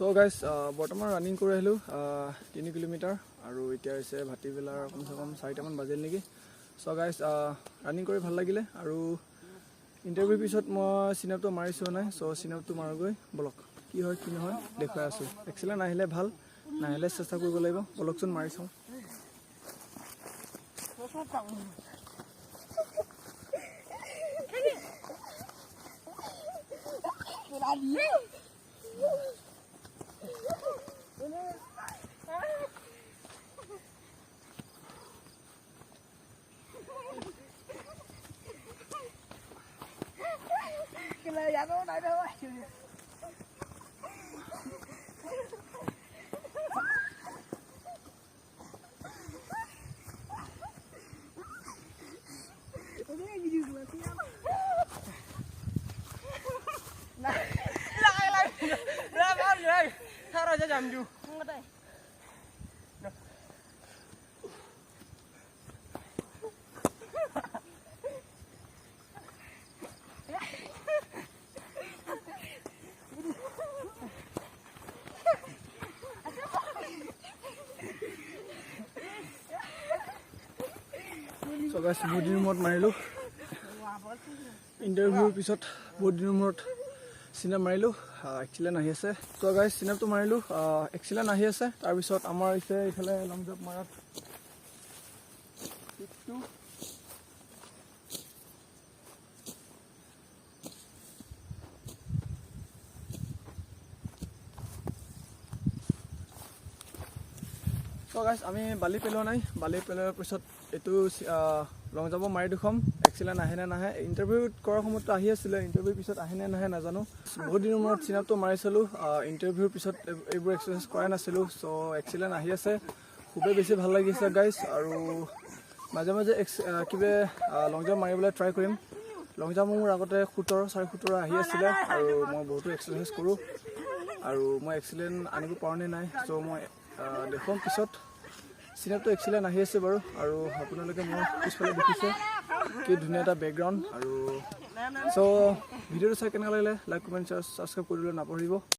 So guys, বৰ্তমান running কৰি আহিলো 3 কিলোমিটাৰ আৰু এতিয়া হৈছে ভাটিবেলাৰ কমসে কম 4টা মান বাজিল নেকি। So guys, ৰানিং কৰি ভাল লাগিলে আৰু ইন্টাৰভিউ পিছত মই সিনাপটো মাৰিছো নাই। So সিনাপটো মাৰগৈ বলক কি হয় কি নহয় দেখুৱাই আছো। এক্সেলেন্ট আহিলে ভাল, নাহিলে চেষ্টা কৰিব লাগিব। বলকচোন মাৰিছো। So guys, বহুত দিনৰ মূৰত মাৰিলো ইন্টাৰভিউৰ পিছত বহুত দিনৰ মূৰত সিনাপ মাৰিলো এক্সেলেন্ট আহি আছে। So guys, সিনাপটো মাৰিলো এক্সেলেন্ট আহি আছে। তাৰ পিছত আমাৰ ইফালে লং জাম্প মাৰাত So guys, আমি বালি পেলোৱা নাই। বালি পেলোৱাৰ পিছত এটো লং জাম্প মাৰি দেখুৱাম এক্সেলেন্ট আহে নে নাহে। ইন্টাৰভিউ কৰাৰ সময়ত আহি আছিল, ইন্টাৰভিউ পিছত আহে নে নাহে নাজানো। বহুত দিনৰ মূৰত সিনাপটো মাৰিছিলো ইন্টাৰভিউৰ পিছত এইবোৰ এক্সাৰসাইজ কৰা নাছিলো। সো এক্সেলেন্ট আহি আছে, খুবেই বেছি ভাল লাগিছে গাইজ। আৰু মাজে মাজে কিবা লং জাম্প মাৰিবলৈ ট্ৰাই কৰিম। লং জাম্প মোৰ আগতে 17 আহি আছিলে আৰু মই বহুতো এক্সাৰসাইজ কৰোঁ আৰু মই এক্সেলেন্ট আনিব পৰা নাই। সো মই দেখুৱাম পিছত। সিনাপটো এক্সেলেন্ট আহি আছে বাৰু আৰু আপোনালোকে মোৰ পিছফালে দেখিছে কি ধুনীয়া এটা বেকগ্ৰাউণ্ড। আৰু সো ভিডিঅ'টো চাই কেনেকুৱা লাগিলে লাইক কমেণ্ট শ্বেয়াৰ ছাবস্ক্ৰাইব কৰিবলৈ নাপাহৰিব।